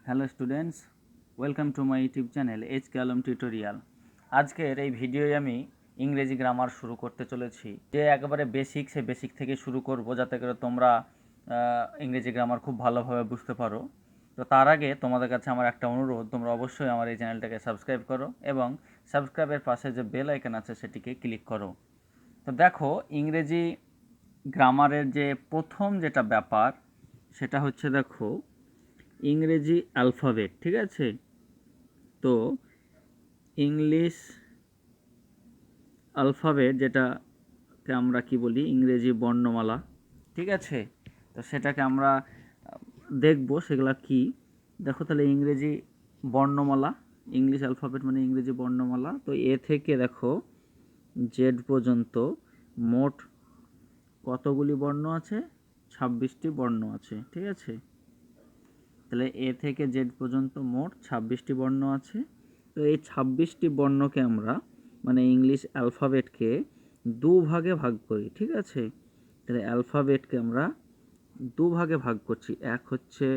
Hello students, welcome to my YouTube channel H K Alam tutorial. আজকের এই ভিডিওয় আমি ইংরেজি গ্রামার শুরু করতে চলেছি। যে একেবারে বেসিক, সে বেসিক থেকে শুরু করব যাতে করে তোমরা ইংরেজি গ্রামার খুব ভালোভাবে বুঝতে পারো। তো তার আগে তোমাদের কাছে আমার একটা অনুরোধ, তোমরা অবশ্যই আমার এই চ্যানেলটাকে সাবস্ক্রাইব করো এবং সাবস্ক্রাইবের পাশে যে বেল আইকন আছে সেটিকে ক্লিক করো। তো দেখো, ইংরেজি গ্রামারের যে প্রথম যেটা ব্যাপার সেটা হচ্ছে, দেখো, ইংরেজি অ্যালফাবেট। ঠিক আছে, তো ইংলিশ অ্যালফাবেট যেটাকে আমরা কি বলি, ইংরেজি বর্ণমালা। ঠিক আছে, তো সেটাকে আমরা দেখব সেগুলা কি। দেখো তাহলে, ইংরেজি বর্ণমালা, ইংলিশ অ্যালফাবেট মানে ইংরেজি বর্ণমালা। তো এ থেকে দেখো জেড পর্যন্ত মোট কতগুলি বর্ণ আছে? 26টি বর্ণ আছে। ঠিক আছে, তাহলে এ থেকে জেড পর্যন্ত মোট 26টি বর্ণ আছে। তো এই 26টি বর্ণকে আমরা, মানে ইংলিশ অ্যালফাবেটকে দুভাগে ভাগ করি। ঠিক আছে, তাহলে অ্যালফাবেটকে আমরা দুভাগে ভাগ করছি। এক হচ্ছে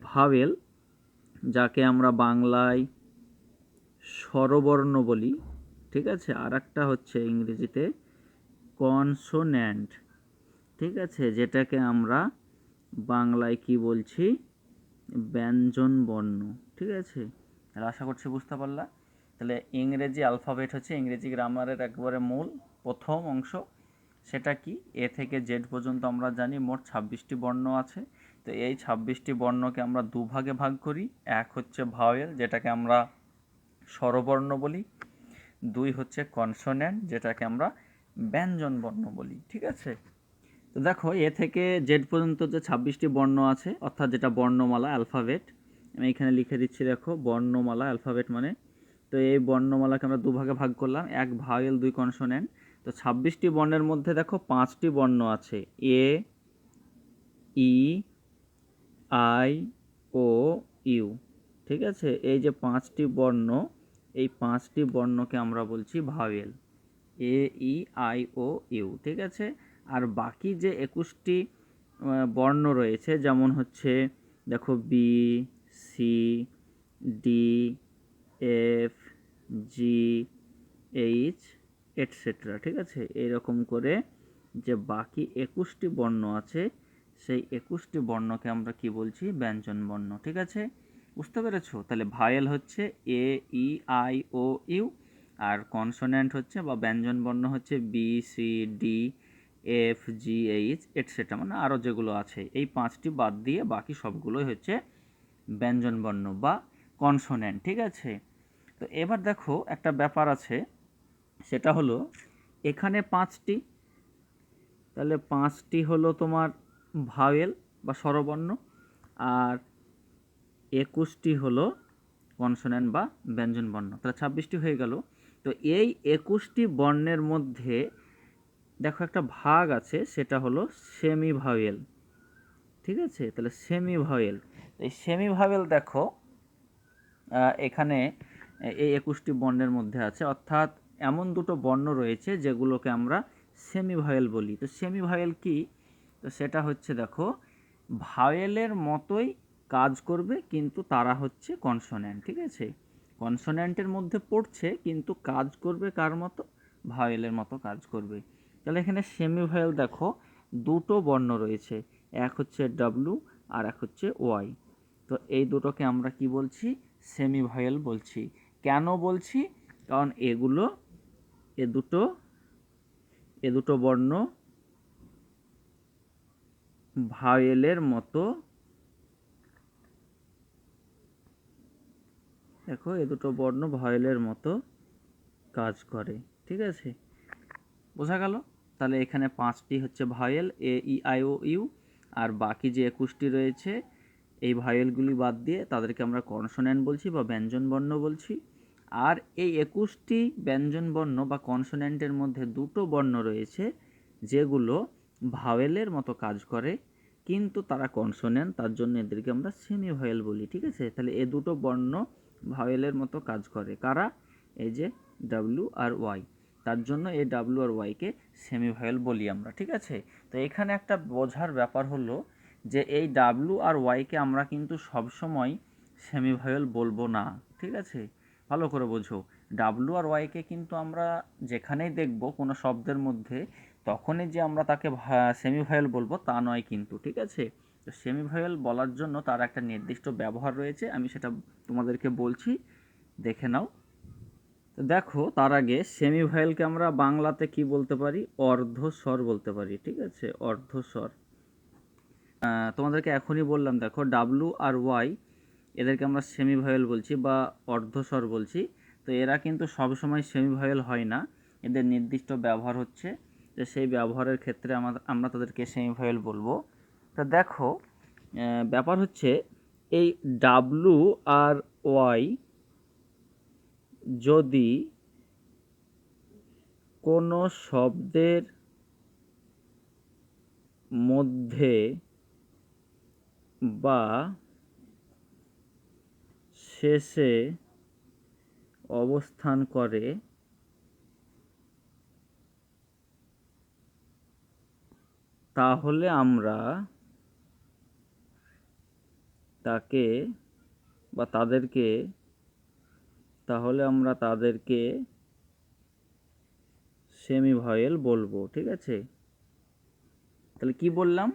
ভাওয়েল, যাকে আমরা বাংলায় স্বরবর্ণ বলি। ঠিক আছে, আর একটা হচ্ছে ইংরেজিতে কনসোন্যান্ট। ঠিক আছে, যেটাকে আমরা বাংলায় কি বলছি? ব্যঞ্জন বর্ণ। ঠিক আছে, তাহলে আশা করছি বুঝতে পারলা। তাহলে ইংরেজি অ্যালফাবেট হচ্ছে ইংরেজি গ্রামারের একবারে মূল প্রথম অংশ। সেটা কি? এ থেকে জেড পর্যন্ত আমরা জানি মোট 26টি বর্ণ আছে। তো এই 26টি বর্ণকে আমরা দুভাগে ভাগ করি। এক হচ্ছে ভাওয়েল, যেটাকে আমরা স্বরবর্ণ বলি। দুই হচ্ছে কনসোন্যান্ট, যেটাকে আমরা ব্যঞ্জন বর্ণ বলি। ঠিক আছে, তো দেখো, এ থেকে জেড পর্যন্ত যে 26টি বর্ণ আছে, অর্থাৎ যেটা বর্ণমালা অ্যালফাবেট, আমি এখানে লিখে দিচ্ছি। দেখো, বর্ণমালা অ্যালফাবেট মানে, তো এই বর্ণমালাকে আমরা দুভাগে ভাগ করলাম, এক ভাওয়েল, দুই কনসোন্যান্ট। তো 26টি বর্ণের মধ্যে দেখো 5টি বর্ণ আছে, এ, ই, আই, ও, ইউ। ঠিক আছে, এই যে 5টি বর্ণ, এই 5টি বর্ণকে আমরা বলছি vowel, A, E, I, O, U. ঠিক আছে, আর বাকি যে 21টি বর্ণ রয়েছে, যেমন হচ্ছে দেখো B, C, D, F, G, H, etcetera. ঠিক আছে, এইরকম করে যে বাকি 21টি বর্ণ আছে, সেই 21টি বর্ণকে আমরা কি বলছি? ব্যঞ্জন বর্ণ। ঠিক আছে, বুঝতে পেরেছো? তাহলে ভায়েল হচ্ছে A, E, I, O, U, আর কনসোন্যান্ট হচ্ছে বা ব্যঞ্জন বর্ণ হচ্ছে B, C, D, F, G, H, etcetera, মানে আরও যেগুলো আছে। এই 5টি বাদ দিয়ে বাকি সবগুলোই হচ্ছে ব্যঞ্জন বর্ণ বা কনসোন্যান্ট। ঠিক আছে, তো এবার দেখো একটা ব্যাপার আছে, সেটা হলো এখানে 5টি, তাহলে 5টি হলো তোমার ভাওয়েল বা স্বরবর্ণ, আর 21টি হলো কনসোন্যান্ট বা ব্যঞ্জন বর্ণ। তাহলে 26টি হয়ে গেল। তো এই 21টি বর্ণের মধ্যে দেখো একটা ভাগ আছে, সেটা হলো সেমি ভাওয়েল। ঠিক আছে, তাহলে সেমি ভাওয়েল, এই সেমি ভাওয়েল দেখো এখানে এই 21টি বর্ণের মধ্যে আছে, অর্থাৎ এমন দুটো বর্ণ রয়েছে যেগুলোকে আমরা সেমি ভাওয়েল বলি। তো সেমি ভাওয়েল কি? তো সেটা হচ্ছে, দেখো, ভাওয়েলের মতোই কাজ করবে, কিন্তু তারা হচ্ছে কনসোন্যান্ট। ঠিক আছে, কনসোন্যান্টের মধ্যে পড়ছে কিন্তু কাজ করবে কার মতো? ভাওয়েলের মতো কাজ করবে। তাহলে এখানে সেমি ভাওয়েল দেখো দুটো বর্ণ রয়েছে, এক হচ্ছে ডাব্লু আর এক হচ্ছে ওয়াই। তো এই দুটোকে আমরা কি বলছি? সেমি ভাওয়েল বলছি। কেন বলছি? কারণ এ দুটো বর্ণ ভাওয়েলের মতো, দেখো এ দুটো বর্ণ ভাওয়েলের মতো কাজ করে। ঠিক আছে, বোঝা গেল? তাহলে এখানে 5টি হচ্ছে vowel, A, E, I, O, U, আর বাকি যে 21টি রয়েছে, এই ভাওয়েলগুলি বাদ দিয়ে তাদেরকে আমরা কনসোন্যান্ট বলছি বা ব্যঞ্জন বর্ণ বলছি। আর এই 21টি ব্যঞ্জন বর্ণ বা কনসোন্যান্টের মধ্যে দুটো বর্ণ রয়েছে যেগুলো ভাওয়েলের মতো কাজ করে, কিন্তু তারা কনসোন্যান্ট, তার জন্য এদেরকে আমরা সেমি ভাওয়েল বলি। ঠিক আছে, তাহলে এই দুটো বর্ণ ভাওয়েলের মতো কাজ করে। কারা? এই যে ডাব্লু আর ওয়াই, তার জন্য এই ডাব্লু আর ওয়াইকে সেমি ভাওয়েল বলি আমরা। ঠিক আছে, তো এখানে একটা বোঝার ব্যাপার হলো যে এই ডাব্লু আর ওয়াইকে আমরা কিন্তু সবসময় সেমিভাওয়েল বলবো না, ঠিক আছে? ভালো করে বোঝো, ডাব্লু আর ওয়াইকে কিন্তু আমরা যেখানেই দেখব কোনো শব্দের মধ্যে, তখনই যে আমরা তাকে সেমিভাওয়েল বলবো তা নয় কিন্তু, ঠিক আছে? তো সেমিভাওয়েল বলার জন্য তার একটা নির্দিষ্ট ব্যবহার রয়েছে, আমি সেটা তোমাদেরকে বলছি, দেখে নাও। তো দেখো, তার আগে সেমিভাওয়েলকে আমরা বাংলাতে কি বলতে পারি? অর্ধস্বর বলতে পারি, ঠিক আছে? অর্ধস্বর। তোমাদেরকে এখনই বললাম, দেখো ডাব্লু আর ওয়াই এদেরকে আমরা সেমিভাওয়েল বলছি বা অর্ধস্বর বলছি। তো এরা কিন্তু সবসময় সেমিভাওয়েল হয় না, এদের নির্দিষ্ট ব্যবহার হচ্ছে, যে সেই ব্যবহারের ক্ষেত্রে আমরা তাদেরকে সেমিভাওয়েল বলবো। তা দেখো, ব্যাপার হচ্ছে এই ডাব্লু আর ওয়াই যদি কোনো শব্দের মধ্যে বা শেষে অবস্থান করে, তাহলে আমরা তাকে বা তাদেরকে সেমিভাওয়েল বলবো, ঠিক আছে? তাহলে কি বললাম?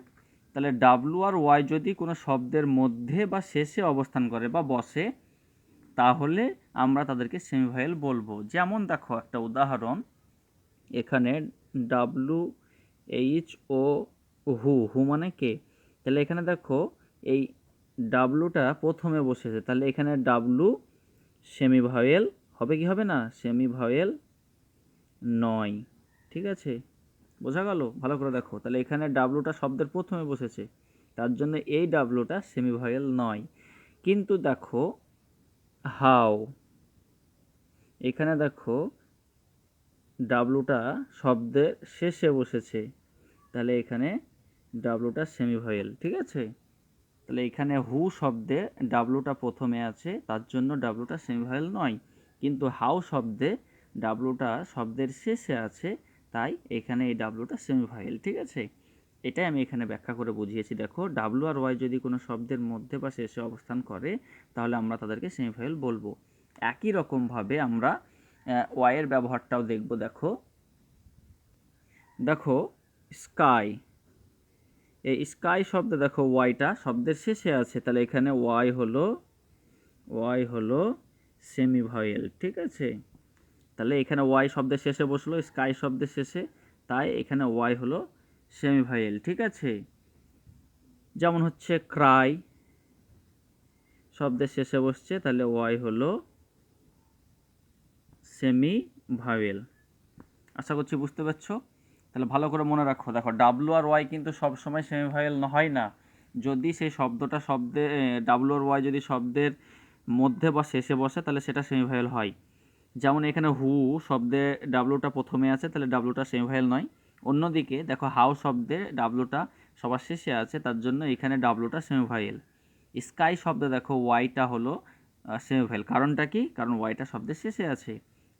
তাহলে ডাব্লু আর ওয়াই যদি কোনো শব্দের মধ্যে বা শেষে অবস্থান করে বা বসে, তাহলে আমরা তাদেরকে সেমিভাওয়েল বলবো। যেমন দেখো একটা উদাহরণ, এখানে ডাব্লু এইচ ও হু, হু মানে কে, তাহলে এখানে দেখো এই ডাব্লুটা প্রথমে বসেছে, তাহলে এখানে ডাব্লু সেমিভাওয়েল হবে কি হবে না? সেমিভাওয়েল নয়, ঠিক আছে? বোঝা গেল? ভালো করে দেখো, তাহলে এখানে ডাব্লুটা শব্দের প্রথমে বসেছে, তার জন্য এই ডাব্লুটা সেমিভাওয়েল নয়। কিন্তু দেখো হাউ, এখানে দেখো ডাব্লুটা শব্দের শেষে বসেছে, তাহলে এখানে ডাব্লুটা সেমিভাওয়েল, ঠিক আছে? তাহলে এখানে হু শব্দে ডাব্লুটা প্রথমে আছে, তার জন্য ডাব্লুটা সেমিভাওয়েল নয়। কিন্তু হাউ শব্দে ডাব্লুটা শব্দের শেষে আছে, তাই এখানে এই ডাব্লুটা সেমিভাওয়েল, ঠিক আছে? এটাই আমি এখানে ব্যাখ্যা করে বুঝিয়েছি। দেখো, ডাব্লু আর ওয়াই যদি কোনো শব্দের মধ্যে বা শেষে অবস্থান করে, তাহলে আমরা তাদেরকে সেমিভাওয়েল বলবো। একই রকমভাবে আমরা ওয়াইয়ের ব্যবহারটাও দেখব। দেখো দেখো স্কাই, এই স্কাই শব্দে দেখো ওয়াইটা শব্দের শেষে আছে, তাহলে এখানে ওয়াই হলো সেমিভাওয়েল, ঠিক আছে? তাহলে এখানে ওয়াই শব্দের শেষে বসলো, স্কাই শব্দের শেষে, তাই এখানে ওয়াই হলো সেমিভাওয়েল, ঠিক আছে? যেমন হচ্ছে ক্রাই শব্দের শেষে বসছে, তাহলে ওয়াই হলো সেমিভাওয়েল। আশা করছি বুঝতে পারছো। তাহলে ভালো করে মনে রাখো, দেখো ডাব্লু আর ওয়াই কিন্তু সবসময় সেমিভাওয়েল হয় না। যদি সেই শব্দে ডাব্লু আর ওয়াই যদি শব্দের মধ্যে বা শেষে বসে, তাহলে সেটা সেমিভাওয়েল হয়। যেমন এখানে হু শব্দে ডাব্লুটা প্রথমে আছে, তাহলে ডাব্লুটা সেমিভাওয়েল নয়। অন্যদিকে দেখো হাউ শব্দে ডাব্লুটা সবার শেষে আছে, তার জন্য এখানে ডাব্লুটা সেমিভাওয়েল। স্কাই শব্দে দেখো ওয়াইটা হলো সেমিভাওয়েল, কারণটা কি? কারণ ওয়াইটা শব্দের শেষে আছে।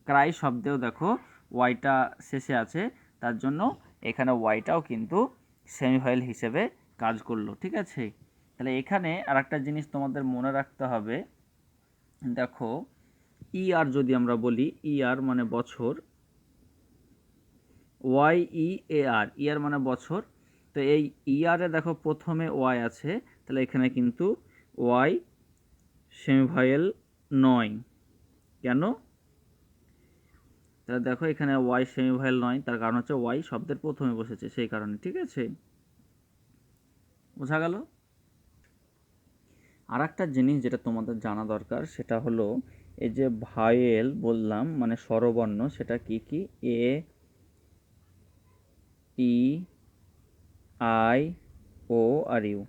ক্রাই শব্দেও দেখো ওয়াইটা শেষে আছে, তার জন্য এখানে ওয়াইটাও কিন্তু সেমিভাওয়েল হিসেবে কাজ করলো, ঠিক আছে? তাহলে এখানে আরেকটা জিনিস তোমাদের মনে রাখতে হবে, দেখো ইয়ার যদি আমরা বলি, ইয়ার মানে বছর, ওয়াই ই এ আর, ইয়ার মানে বছর। তো এই ইয়ারে দেখো প্রথমে ওয়াই আছে, তাহলে এখানে কিন্তু ওয়াই সেমিভাওয়েল নয়। কেন? তাহলে দেখো এখানে ওয়াই সেমিভাওয়েল নয়, তার কারণ হচ্ছে ওয়াই শব্দের প্রথমে বসেছে, সেই কারণে, ঠিক আছে? বোঝা গেল? আর একটা জিনিস যেটা তোমাদের জানা দরকার, সেটা হলো এই যে ভাওয়েল বললাম মানে স্বরবর্ণ, সেটা কি কি? এ, E, I, O are you,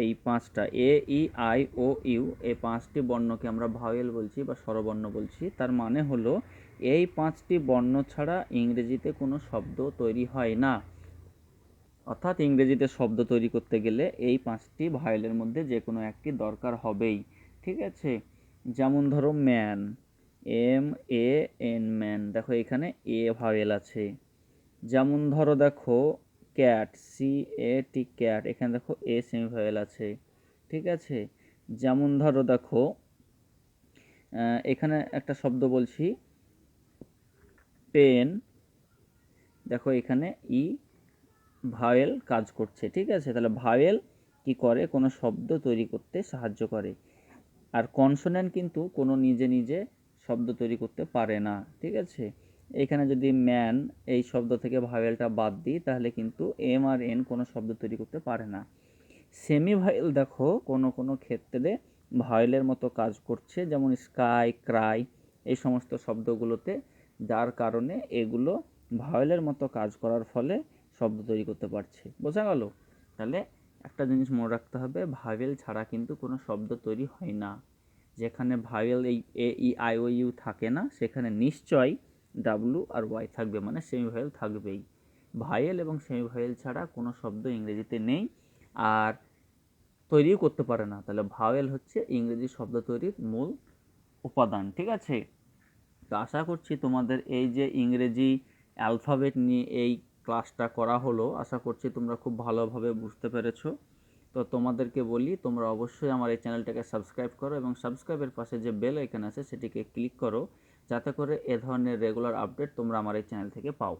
এই পাঁচটা, এ, ই, আই, ও, ইউ, এই পাঁচটি বর্ণকে আমরা ভাওয়েল বলছি বা স্বরবর্ণ বলছি। তার মানে হলো এই পাঁচটি বর্ণ ছাড়া ইংরেজিতে কোনো শব্দ তৈরি হয় না। অর্থাৎ ইংরেজিতে শব্দ তৈরি করতে গেলে এই পাঁচটি ভাওয়েলের মধ্যে যে কোনো একটি দরকার হবেই, ঠিক আছে? যেমন ধরো man, M A N man, দেখো এখানে এ ভাওয়েল আছে। যেমন ধরো দেখো ক্যাট, CAT ক্যাট, এখানে দেখো এ সেমিভাওয়েল আছে, ঠিক আছে। যেমন ধরো দেখো এখানে একটা শব্দ বলছি পেন, দেখো এখানে ই ভাওয়েল কাজ করছে, ঠিক আছে। তাহলে ভাওয়েল কি করে, কোনো শব্দ তৈরি করতে সাহায্য করে, আর কনসোনেন্ট কিন্তু কোনো নিজে নিজে শব্দ তৈরি করতে পারে না, ঠিক আছে। এখানে যদি ম্যান এই শব্দ থেকে ভাওয়েলটা বাদ দিই তাহলে কিন্তু এম আর এন কোনো শব্দ তৈরি করতে পারে না। সেমি ভাওয়েল দেখো কোনো কোনো ক্ষেত্রে ভাওয়েলের মতো কাজ করছে, যেমন স্কাই, ক্রাই, এই সমস্ত শব্দগুলোতে, যার কারণে এগুলো ভাওয়েলের মতো কাজ করার ফলে শব্দ তৈরি করতে পারছে। বোঝা গেল? তাহলে একটা জিনিস মনে রাখতে হবে, ভাওয়েল ছাড়া কিন্তু কোনো শব্দ তৈরি হয় না। যেখানে ভাওয়েল এই এ ই আই ও ইউ থাকে না, সেখানে নিশ্চয়ই ডাব্লু আর ওয়াই থাকবে, মানে সেমি ভাওয়েল থাকবেই। ভাওয়েল এবং সেমি ভাওয়েল ছাড়া কোনো শব্দ ইংরেজিতে নেই, আর তৈরিও করতে পারে না। তাহলে ভাওয়েল হচ্ছে ইংরেজি শব্দ তৈরির মূল উপাদান, ঠিক আছে। তো আশা করছি তোমাদের এই যে ইংরেজি অ্যালফাবেট নিয়ে এই ক্লাসটা করা হলো, আশা করছি তোমরা খুব ভালোভাবে বুঝতে পেরেছো। তো তোমাদেরকে বলি, তোমরা অবশ্যই আমার এই চ্যানেলটাকে সাবস্ক্রাইব করো এবং সাবস্ক্রাইবের পাশে যে বেল আইকন আছে সেটিকে ক্লিক করো, যাতে করে এ ধরনের রেগুলার আপডেট তোমরা আমার এই চ্যানেল থেকে পাও।